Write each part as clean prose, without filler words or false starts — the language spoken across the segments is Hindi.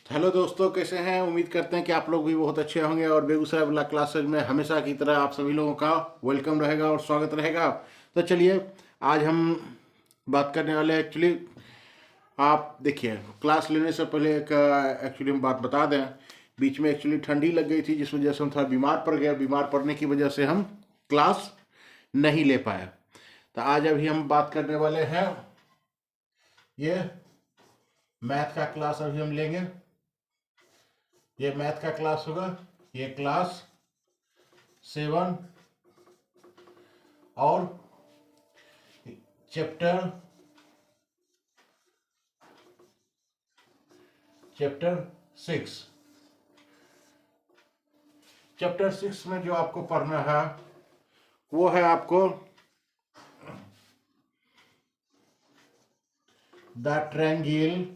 हेलो दोस्तों, कैसे हैं? उम्मीद करते हैं कि आप लोग भी बहुत अच्छे होंगे और बेगूसराय वाला क्लासेज में हमेशा की तरह आप सभी लोगों का वेलकम रहेगा और स्वागत रहेगा। तो चलिए, आज हम बात करने वाले हैं एक्चुअली। आप देखिए, क्लास लेने से पहले एक एक्चुअली हम बात बता दें। बीच में एक्चुअली ठंडी लग गई थी, जिस वजह से हम थोड़ा बीमार पड़ गए। बीमार पड़ने की वजह से हम क्लास नहीं ले पाए। तो आज अभी हम बात करने वाले हैं, ये मैथ का क्लास अभी हम लेंगे। ये मैथ का क्लास होगा, ये क्लास 7 और चैप्टर चैप्टर 6। चैप्टर 6 में जो आपको पढ़ना है वो है आपको the triangle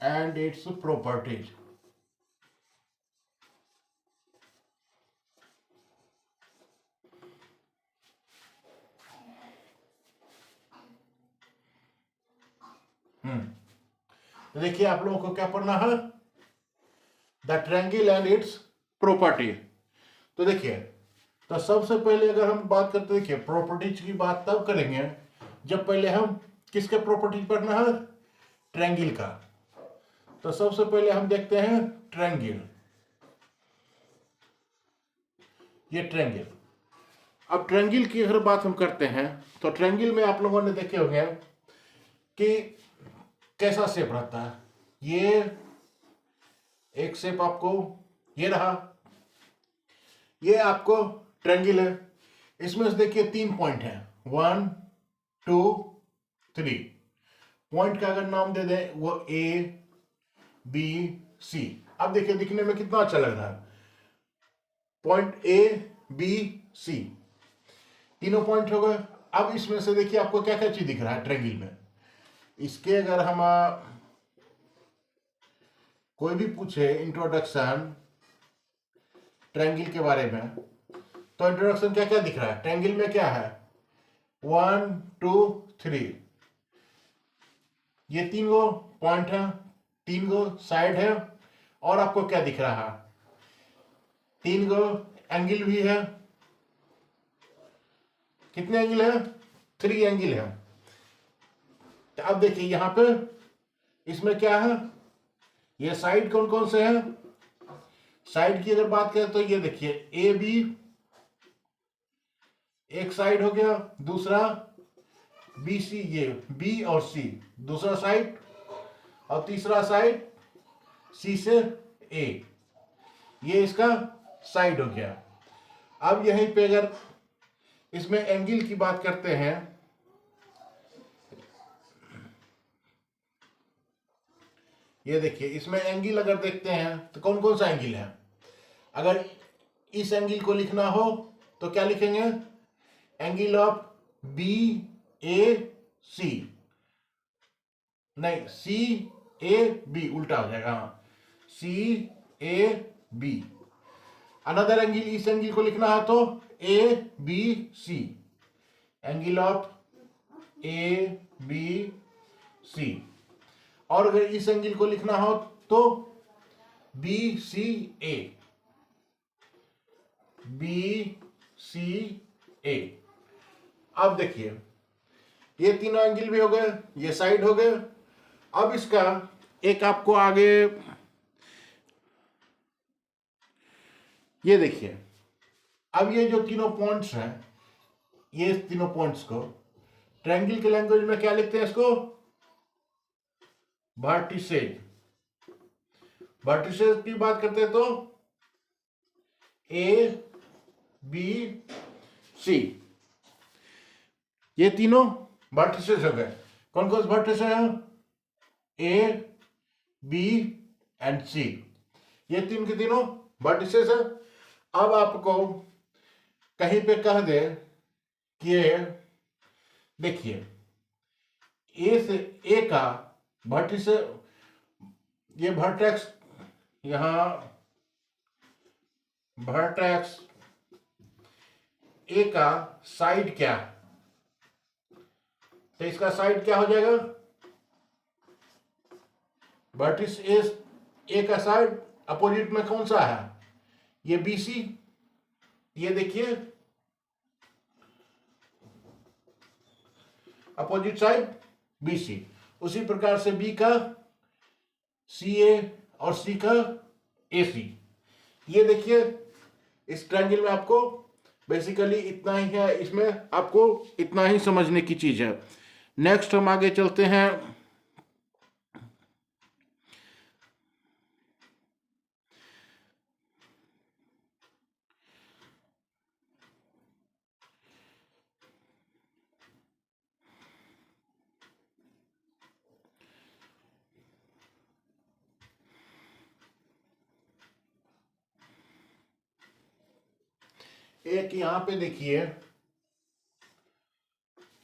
and its properties. तो देखिए, आप लोगों को क्या पढ़ना है, the triangle and it's property. तो देखिए, तो सबसे पहले अगर हम बात करते, देखिए प्रॉपर्टीज की बात तब करेंगे जब पहले हम किसके प्रॉपर्टीज पढ़ना है, ट्रायंगल का। तो सबसे पहले हम देखते हैं ट्रायंगल, ये ट्रायंगल। अब ट्रायंगल की अगर बात हम करते हैं तो ट्रायंगल में आप लोगों ने देखे होंगे कि कैसा शेप रहता है। ये एक शेप आपको ये रहा, ये आपको ट्रायंगल है। इसमें से देखिए 3 पॉइंट है, 1 2 3। पॉइंट का अगर नाम दे दें वो ए बी सी। अब देखिए, दिखने में कितना अच्छा लग रहा है, पॉइंट ए बी सी, तीनों पॉइंट हो गए। अब इसमें से देखिए आपको क्या क्या चीज दिख रहा है ट्रायंगल में। इसके अगर हम कोई भी पूछे इंट्रोडक्शन ट्रायंगल के बारे में, तो इंट्रोडक्शन क्या क्या दिख रहा है ट्रायंगल में, क्या है 1 2 3। ये 3 गो पॉइंट है, 3 गो साइड है, और आपको क्या दिख रहा है, 3 गो एंगल भी है। कितने एंगल है, 3 एंगल है। तो अब देखिए यहां पे इसमें क्या है, ये साइड कौन कौन से हैं। साइड की अगर बात करें तो ये देखिए ए बी एक साइड हो गया, दूसरा बी सी, ये बी और सी दूसरा साइड, और तीसरा साइड सी से ए, ये इसका साइड हो गया। अब यहीं पे अगर इसमें एंगल की बात करते हैं, ये देखिए इसमें एंगल अगर देखते हैं तो कौन कौन सा एंगल है। अगर इस एंगल को लिखना हो तो क्या लिखेंगे, angle of B A C, नहीं सी ए बी, उल्टा हो जाएगा, हाँ C A B. Another angle, इस एंगल को लिखना है तो A B C, angle of A B C. और अगर इस एंगल को लिखना हो तो बी सी ए, बी सी ए। अब देखिए ये तीनों एंगल भी हो गए, ये साइड हो गए। अब इसका एक आपको आगे ये देखिए, अब ये जो तीनों पॉइंट्स हैं, ये तीनों पॉइंट्स को ट्रायंगल के लैंग्वेज में क्या लिखते हैं, इसको वर्टिसेज। वर्टिसेज की बात करते हैं तो ए बी सी, ये तीनों वर्टिसेज हो गए। कौन कौन से वर्टिसेज हैं, ए बी एंड सी, ये तीन के तीनों वर्टिसेज है। अब आपको कहीं पे कह दे कि देखिए ए से ए का वर्टिस, ये वर्टेक्स, यहां वर्टेक्स ए का साइड क्या, तो इसका साइड क्या हो जाएगा, वर्टिस ए का साइड अपोजिट में कौन सा है, ये BC, ये देखिए अपोजिट साइड BC। उसी प्रकार से B का CA और C का AC। ये देखिए इस ट्रायंगल में आपको बेसिकली इतना ही है, इसमें आपको इतना ही समझने की चीज है। नेक्स्ट हम आगे चलते हैं। एक यहां पे देखिए,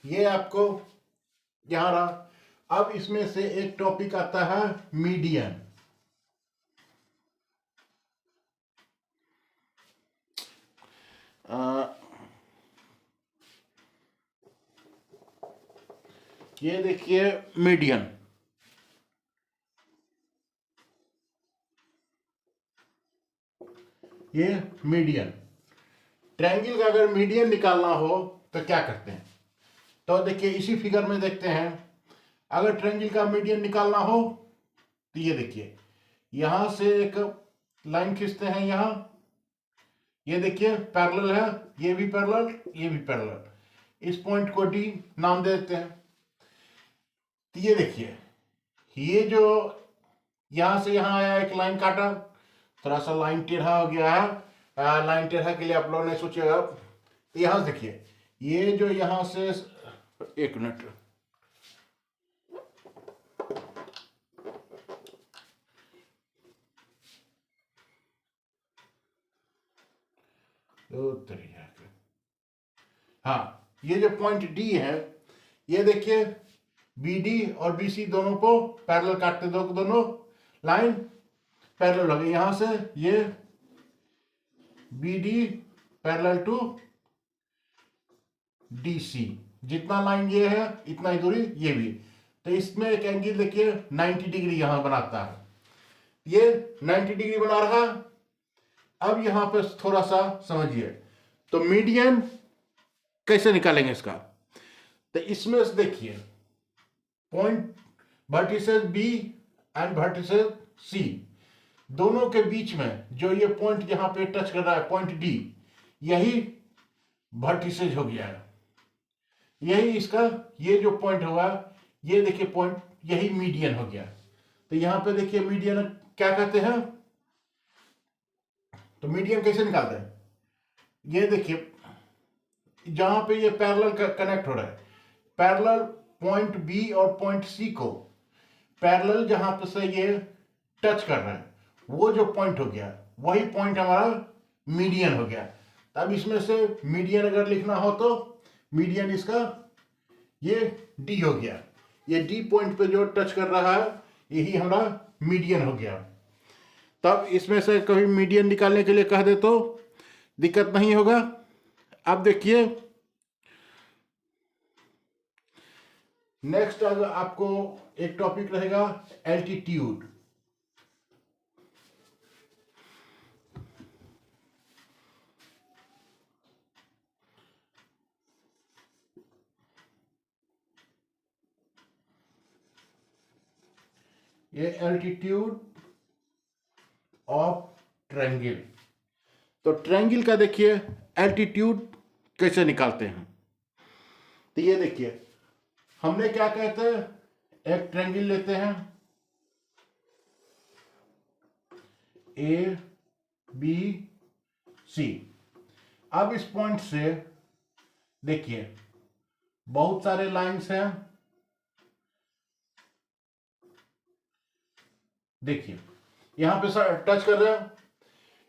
ये आपको यहां रहा। अब इसमें से एक टॉपिक आता है मीडियन। ये देखिए मीडियन, ये मीडियन। ट्रायंगल का अगर मीडियन निकालना हो तो क्या करते हैं, तो देखिए इसी फिगर में देखते हैं। अगर ट्रायंगल का मीडियन निकालना हो तो ये देखिए यहां से एक लाइन खींचते हैं, यहां ये देखिए पैरेलल है, ये भी पैरेलल, ये भी पैरेलल। इस पॉइंट को D नाम दे देते हैं। तो ये देखिए ये जो यहां से यहां आया, एक लाइन काटा, थोड़ा सा लाइन टेढ़ा हो गया है। लाइन टेढ़ा के लिए आप लोगों ने सोचेगा, तो यहां से देखिए ये जो यहां से, एक मिनट, हाँ ये जो पॉइंट D है, ये देखिए BD और BC दोनों को पैरेलल काटते दो, दोनों लाइन पैरेलल हो गई। यहां से ये BD पैरेलल टू DC, जितना लाइन ये है इतना ही दूरी ये भी। तो इसमें एक एंगल देखिए 90 डिग्री यहां बनाता है, ये 90 डिग्री बना रहा। अब यहां पे थोड़ा सा समझिए, तो मीडियन कैसे निकालेंगे इसका, तो इसमें से देखिए point vertices B and vertices C, दोनों के बीच में जो ये पॉइंट यहां पे टच कर रहा है, पॉइंट D, यही वर्टिसेज हो गया है, यही इसका ये जो पॉइंट हुआ, ये देखिए पॉइंट, यही मीडियन हो गया। तो यहां पे देखिए मीडियन क्या कहते हैं, तो मीडियन कैसे निकालते हैं, ये देखिए जहां पे ये पैरेलल कनेक्ट हो रहा है, पैरेलल पॉइंट B और पॉइंट C को पैरेलल जहां पे से ये टच कर रहा है, वो जो पॉइंट हो गया वही पॉइंट हमारा मीडियन हो गया। अब इसमें से मीडियन अगर लिखना हो तो मीडियन इसका ये D हो गया, ये D पॉइंट पे जो टच कर रहा है यही हमारा मीडियन हो गया। तब इसमें से कभी मीडियन निकालने के लिए कह दे तो दिक्कत नहीं होगा। अब देखिए नेक्स्ट अगर आपको एक टॉपिक रहेगा एल्टीट्यूड। ये एल्टीट्यूड ऑफ ट्रायंगल। तो ट्रायंगल का देखिए एल्टीट्यूड कैसे निकालते हैं, तो ये देखिए हमने क्या कहते हैं, एक ट्रायंगल लेते हैं ABC। अब इस पॉइंट से देखिए बहुत सारे लाइंस हैं, देखिए यहां पे टच कर रहे हैं,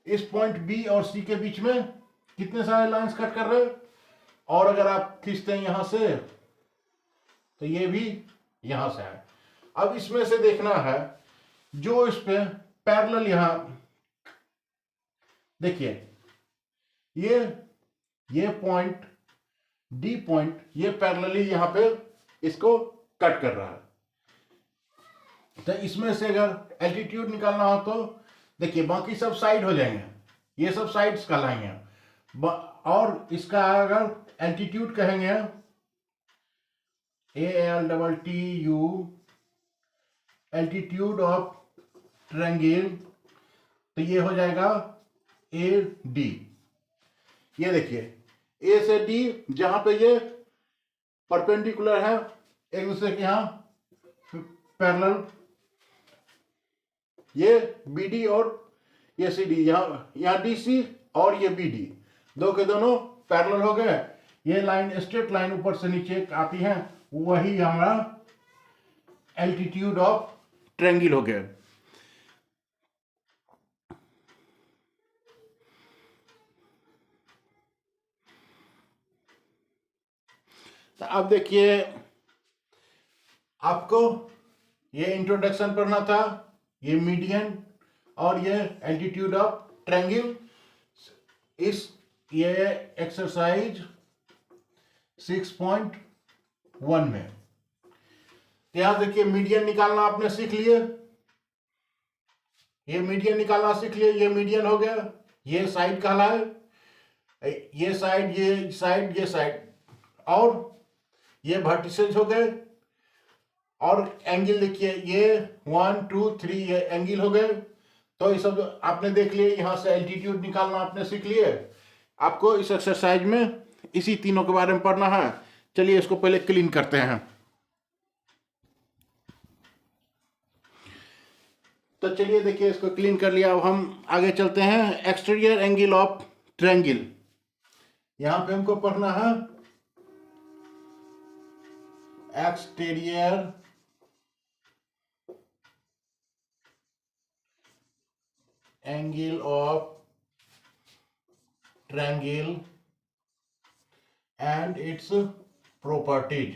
इस पॉइंट B और C के बीच में कितने सारे लाइंस कट कर रहे हैं, और अगर आप खींचते हैं यहां से तो ये भी यहां से है। अब इसमें से देखना है जो इस पे पैरेलल, यहां देखिए ये पॉइंट D पॉइंट ये पैरेलली यहां पे इसको कट कर रहा है। तो इसमें से अगर एल्टीट्यूड निकालना हो तो देखिए बाकी सब साइड हो जाएंगे, ये सब साइड्स कहलाएंगे। और इसका अगर एल्टीट्यूड कहेंगे ALTTU, एल्टीट्यूड ऑफ ट्रायंगल, तो ये हो जाएगा AD। ये देखिए A से D जहां पे ये परपेंडिकुलर है एक दूसरे के यहां पैरेलल, ये BD और ये CD, यहाँ DC और ये BD दो के दोनों पैरेलल हो गए। ये लाइन स्ट्रेट लाइन ऊपर से नीचे आती है, वही हमारा एल्टीट्यूड ऑफ ट्रायंगल हो गया। तो अब देखिए आपको ये इंट्रोडक्शन पढ़ना था, ये मीडियन और ये एल्टीट्यूड ऑफ ट्रायंगल। ये एक्सरसाइज 6.1 में। यहां देखिए मीडियन निकालना आपने सीख लिए, ये मीडियन निकालना सीख लिए, ये मीडियन हो गया, ये साइड कहलाए, ये साइड ये साइड ये साइड, और ये वर्टिसेस हो गए। और एंगल देखिए ये 1 2 3 ये एंगल हो गए। तो ये सब आपने देख लिए, यहां से एल्टीट्यूड निकालना आपने सीख लिए। आपको इस एक्सरसाइज में इसी तीनों के बारे में पढ़ना है। चलिए इसको पहले क्लीन करते हैं। तो चलिए देखिए इसको क्लीन कर लिया। अब हम आगे चलते हैं। एक्सटीरियर एंगल ऑफ ट्रायंगल, यहां पे हमको पढ़ना है exterior angle of triangle and its properties।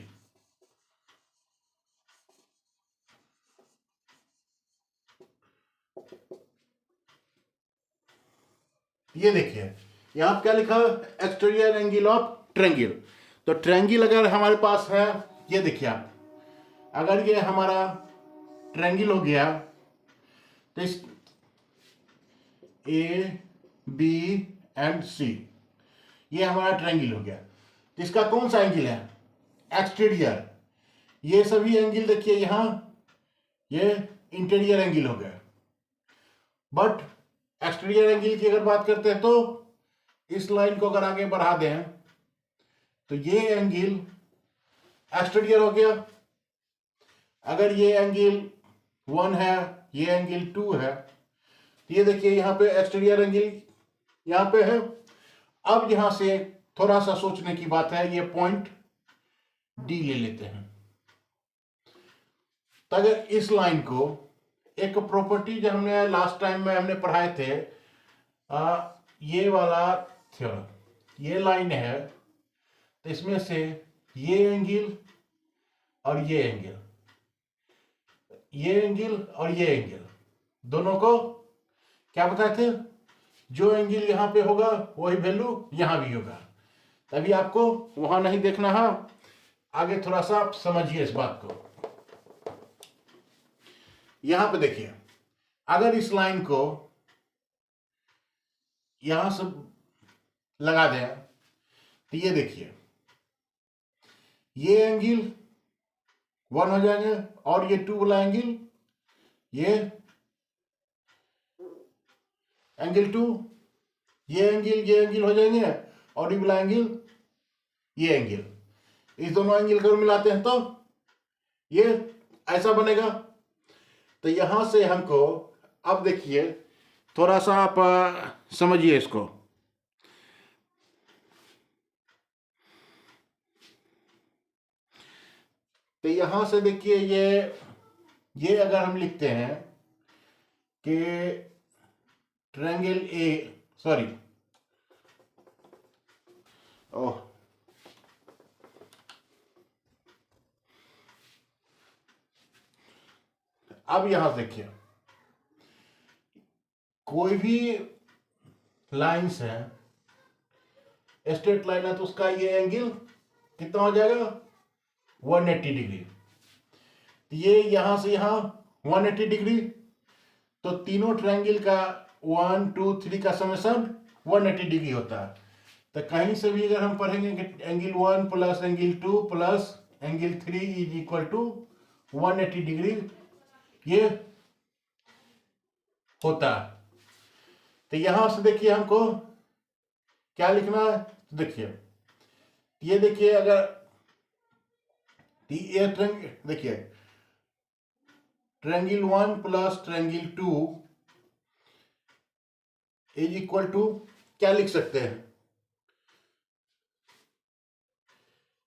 ये देखिए यहां क्या लिखा है, एक्सटीरियर एंगल ऑफ ट्रायंगल। तो ट्रायंगल अगर हमारे पास है, ये देखिए आप, अगर ये हमारा ट्रायंगल हो गया तो इस A B एंड C, ये हमारा ट्रायंगल हो गया। तो इसका कौन सा एंगल है, एक्सटीरियर। ये सभी एंगल देखिए यहां ये इंटीरियर एंगल हो गया। बट एक्सटीरियर एंगल की अगर बात करते हैं तो इस लाइन को अगर आगे बढ़ा दें तो ये एंगल एक्सटीरियर हो गया। अगर ये एंगल 1 है, ये एंगल 2 है, तो ये देखिए यहां पे एक्सटीरियर एंगल यहां पे है। अब यहां से थोड़ा सा सोचने की बात है, ये पॉइंट D ले लेते हैं। तो अगर इस लाइन को, एक प्रॉपर्टी जो हमने लास्ट टाइम में हमने पढ़ाए थे, ये वाला थ्योरम, ये लाइन है, तो इसमें से ये एंगल और ये एंगल, ये एंगल और ये एंगल, दोनों को क्या बताए थे, जो एंगल यहां पे होगा वही वैल्यू यहां भी होगा। तभी आपको वहां नहीं देखना है, आगे थोड़ा सा आप समझिए इस बात को। यहां पे देखिए अगर इस लाइन को यहां से लगा दें तो ये देखिए ये एंगल 1 हो जाएंगे और ये 2 वाला एंगल, ये एंगल 2, ये एंगल हो जाएंगे और ये वाला एंगल, ये एंगल, इस दोनों एंगल को मिलाते हैं तो ये ऐसा बनेगा। तो यहां से हमको अब देखिए थोड़ा सा आप समझिए इसको। तो यहां से देखिए ये अगर हम लिखते हैं कि ट्रायंगल ए, सॉरी, ओह, अब यहां से देखिए कोई भी लाइंस है, स्ट्रेट लाइन है, तो उसका ये एंगल कितना हो जाएगा 180 डिग्री। ये यहां से यहां 180 डिग्री, तो तीनों ट्रायंगल का 1 2 3 का समेशन 180 डिग्री होता है। तो कहीं से भी अगर हम पढ़ेंगे कि angle 1 plus angle 2 plus angle 3 is equal to 180 degree, ये होता है। तो यहां से देखिए हमको क्या लिखना है, तो देखिए ये देखिए, अगर ये ट्रायंगल देखिए, triangle 1 plus triangle 2 is equal to क्या लिख सकते हैं,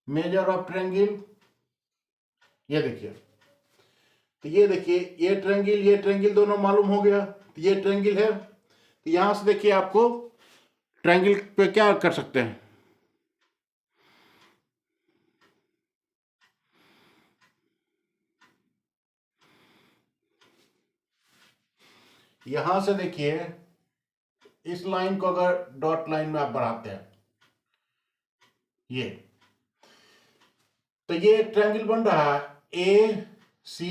मेजर ऑफ ट्रायंगल। ये देखिए, तो ये देखिए ये ट्रायंगल दोनों मालूम हो गया, तो ये ट्रायंगल है। तो यहां से देखिए आपको ट्रायंगल पे क्या कर सकते हैं, यहां से देखिए इस लाइन को अगर डॉट लाइन में आप बढ़ाते हैं, ये तो ये ट्रायंगल बन रहा है ए सी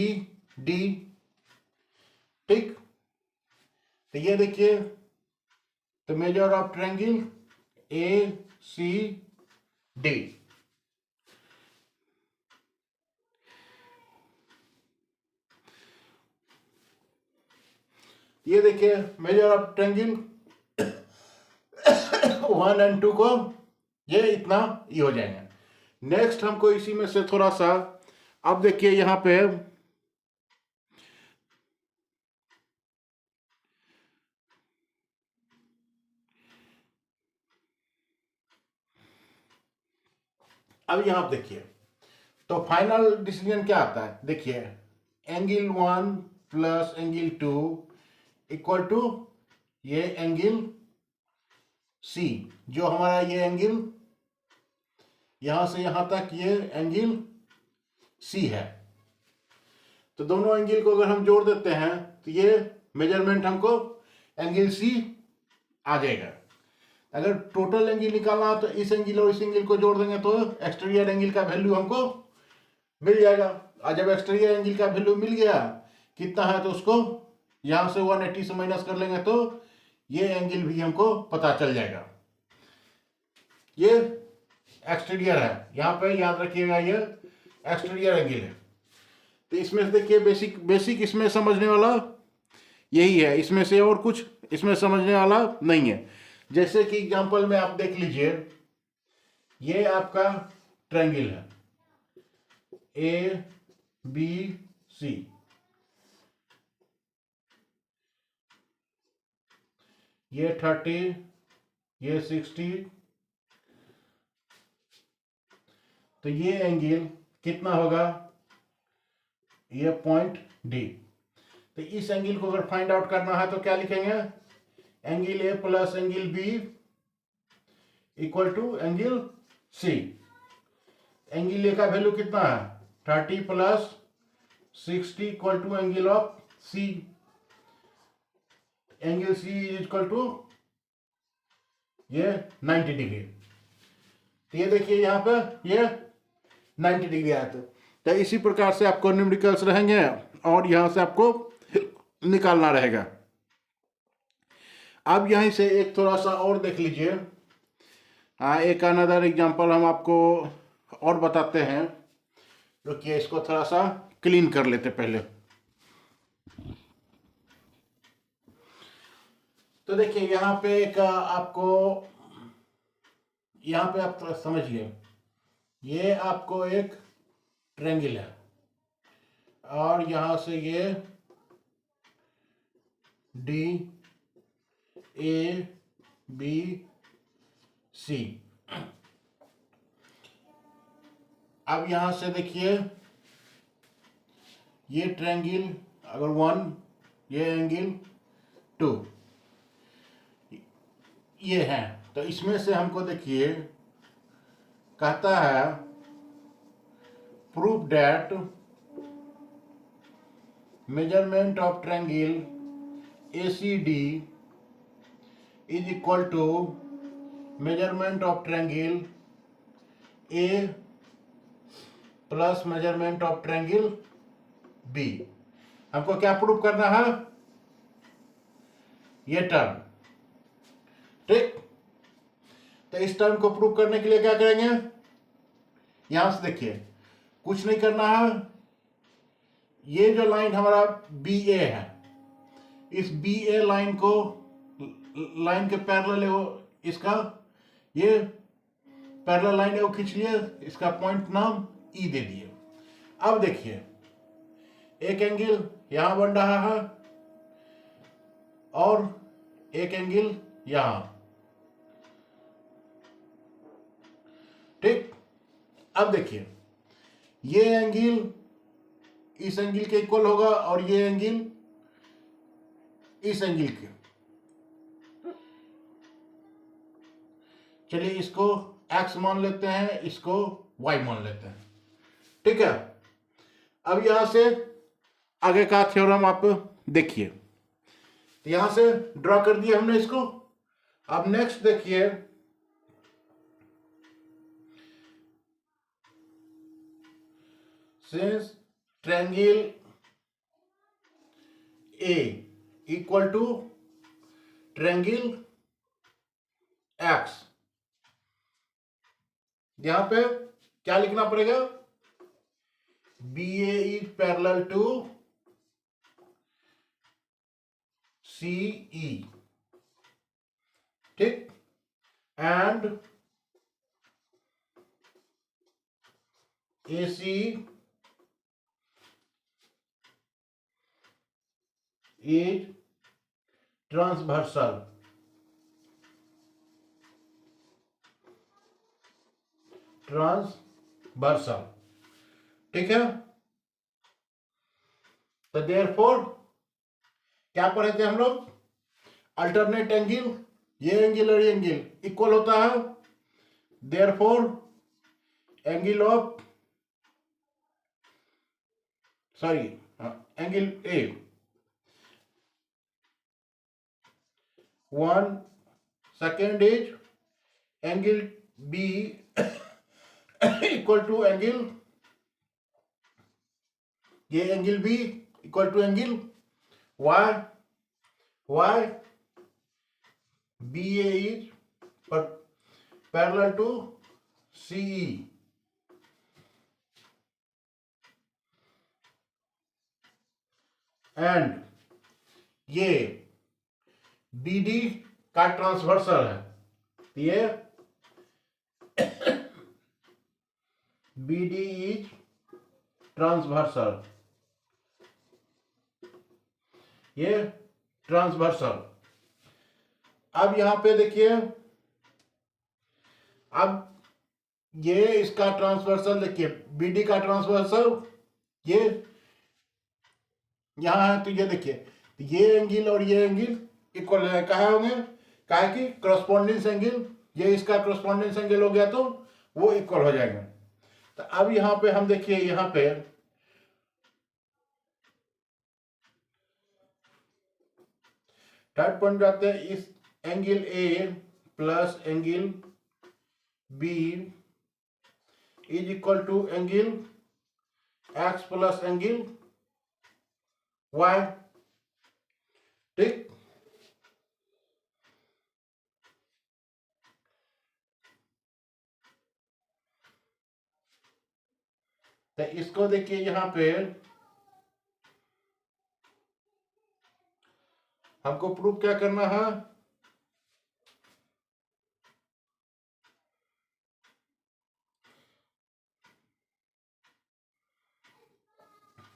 डी, ठीक। तो ये देखिए, तो measure of triangle A C D, ये देखिए मेजर ऑफ ट्रायंगल 1 एंड 2 को ये इतना ही हो जाएंगे। नेक्स्ट हमको इसी में से थोड़ा सा, अब देखिए यहां पे अब यहां देखिए, तो फाइनल डिसीजन क्या आता है, देखिए angle 1 plus angle 2 equal to ये एंगल सी, जो हमारा ये एंगल यहां से यहां तक ये एंगल सी है। तो दोनों एंगल को अगर हम जोड़ देते हैं तो ये मेजरमेंट हमको एंगल सी आ जाएगा। अगर टोटल एंगल निकालना है तो इस एंगल और इस एंगल को जोड़ देंगे तो एक्सटीरियर एंगल का वैल्यू हमको मिल जाएगा। और जब एक्सटीरियर एंगल का वैल्यू मिल गया कितना है, तो उसको यहां से 180 से माइनस कर लेंगे तो ये एंगल भी हमको पता चल जाएगा। ये एक्सटीरियर है, यहां पे याद रखिएगा ये एक्सटीरियर एंगल है। तो इसमें से देखिए बेसिक इसमें समझने वाला यही है, इसमें से और कुछ इसमें समझने वाला नहीं है। जैसे कि एग्जांपल में आप देख लीजिए, ये आपका ट्रायंगल है ए बी सी, ये 30, ये 60, तो ये एंगल कितना होगा, ये पॉइंट डी। तो इस एंगल को अगर फाइंड आउट करना है तो क्या लिखेंगे, angle A plus angle B equal to angle C. Angle A का वैल्यू कितना है 30 plus 60 equal to angle of C, angle C is equal to ये 90 डिग्री। तो ये देखिए यहाँ पे ये 90 डिग्री आया था। तो इसी प्रकार से आपको न्यूमेरिकल्स रहेंगे और यहाँ से आपको निकालना रहेगा। अब यहीं से एक थोड़ा सा और देख लीजिए, एक अनदर एग्जांपल हम आपको और बताते हैं। रुकिए, इसको थोड़ा सा क्लीन कर लेते पहले। तो देखिए यहाँ पे एक आपको, यहाँ पे आप थोड़ा समझिए, ये आपको एक ट्रायंगल है और यहां से ये डी ए बी सी। अब यहां से देखिए ये ट्रायंगल अगर 1, ये एंगल 2, ये है। तो इसमें से हमको देखिए कहता है prove that measurement of triangle ACD is equal to measurement of triangle plus measurement of triangle B. हमको क्या प्रूव करना है? ये टर्म। ठीक, तो इस टर्म को प्रूव करने के लिए क्या करेंगे? यहां से देखिए, कुछ नहीं करना है। ये जो लाइन हमारा बी ए है, इस बी ए लाइन को, लाइन के पैरेलल है वो, इसका ये पैरेलल लाइन है वो खींच लिए, इसका पॉइंट नाम ई दे दिए। अब देखिए, एक एंगल यहां बन रहा है और एक एंगल यहां। ठीक, अब देखिए, ये एंगल इस एंगल के इक्वल होगा और ये एंगल इस एंगल के। चलिए इसको x मान लेते हैं, इसको y मान लेते हैं। ठीक है, अब यहां से आगे का थ्योरम आप देखिए। तो यहां से ड्रॉ कर दिया हमने इसको। अब नेक्स्ट देखिए, since triangle A equal to triangle X, यहां पे क्या लिखना पड़ेगा? B A is parallel to C E. ठीक, and A C is transversal. Transversal. ठीक है, तो देयरफॉर क्या पढ़े थे हम लोग? अल्टरनेट एंगल, ये एंगल और ये एंगल इक्वल होता है, therefore angle of, sorry, angle A 1 second is angle B equal to angle, ये angle B equal to angle Y. Why B A is parallel to C E, and ये बी डी का ट्रांसवर्सल है, ये बी डी इज ट्रांसवर्सल, ये ट्रांसवर्सल। अब यहां पे देखिए, अब ये इसका ट्रांसवर्सल देखिए, बी डी का ट्रांसवर्सल ये यहां है, तो ये देखिए, ये एंगल और ये एंगल इक्वल है। कहा होंगे? कहा कि क्रॉसपोंडेंस एंगल, ये इसका क्रॉसपोंडेंस एंगल हो गया तो वो इक्वल हो जाएगा। तो अब यहां पे हम देखिए, यहां पे थर्ड पॉइंट जाते हैं, इस angle A plus angle B is equal to angle X plus angle Y. ठीक, तो इसको देखिए, यहां पे हमको प्रूफ क्या करना है?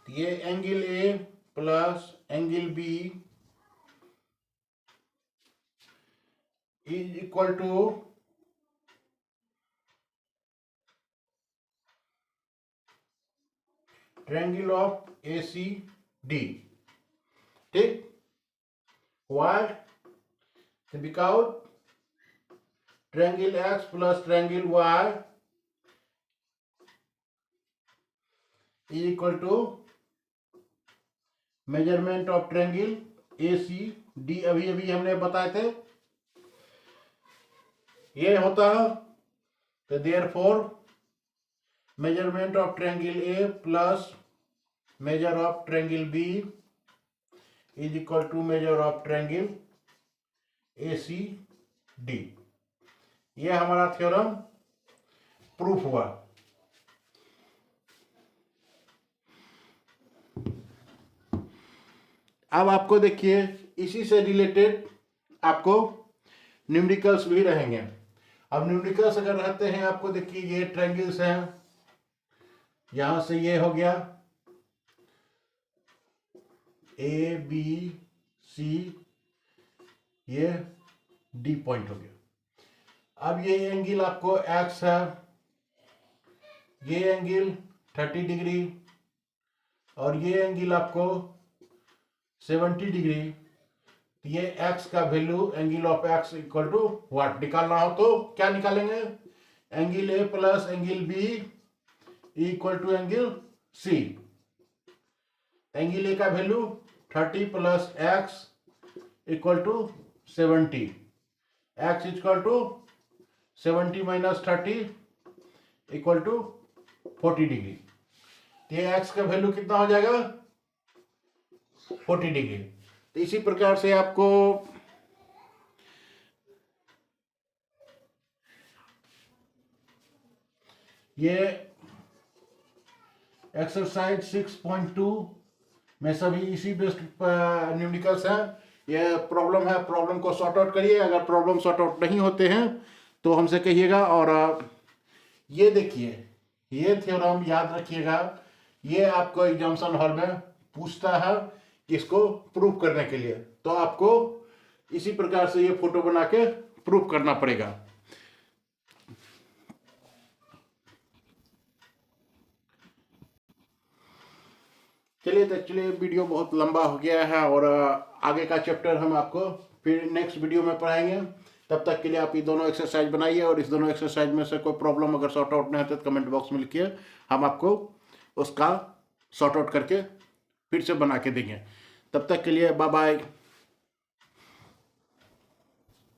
ये angle A plus angle B is equal to triangle of A C D. ठीक, why? Because triangle X plus triangle Y is equal to measurement of triangle A C D. अभी अभी हमने बताए थे ये होता है। तो therefore measurement of triangle A plus measure of triangle B is equal to measure of triangle A C D. ये हमारा थ्योरम प्रूफ हुआ। अब आपको देखिए इसी से रिलेटेड आपको न्यूमेरिकल्स भी रहेंगे। अब न्यूमेरिकल्स अगर रहते हैं, आपको देखिए ये ट्रायंगल्स हैं, यहां से ये हो गया ए बी सी, ये डी पॉइंट हो गया। अब ये एंगल आपको एक्स है, ये एंगल 30 डिग्री और ये एंगल आपको 70 डिग्री। ये x का value angle of x equal to what निकालना हो तो क्या निकालेंगे, angle A plus angle B equal to angle C. Angle A का value 30 plus x equal to 70, x equal to 70 minus 30 equal to 40 degree. ये x का वैल्यू कितना हो जाएगा, 40 डिग्री। तो इसी प्रकार से आपको ये एक्सरसाइज 6.2 में सभी इसी बेस्ड न्यूमेरिकल्स हैं। ये प्रॉब्लम है, प्रॉब्लम को सॉर्ट आउट करिए। अगर प्रॉब्लम सॉर्ट आउट नहीं होते हैं तो हमसे कहिएगा। और ये देखिए, ये थ्योरम याद रखिएगा, ये आपको एग्जामिनेशन हॉल में पूछता है इसको प्रूव करने के लिए। तो आपको इसी प्रकार से ये फोटो बना के प्रूव करना पड़ेगा। चलिए, तो एक्चुअली वीडियो बहुत लंबा हो गया है और आगे का चैप्टर हम आपको फिर नेक्स्ट वीडियो में पढ़ाएंगे। तब तक के लिए आप ये दोनों एक्सरसाइज बनाइए और इस दोनों एक्सरसाइज में से कोई प्रॉब्लम अगर सॉर्ट आउट नहीं होता तो कमेंट बॉक्स में लिखिए, हम आपको उसका सॉर्ट आउट करके फिर से बना के देंगे। तब तक के लिए बाय बाय।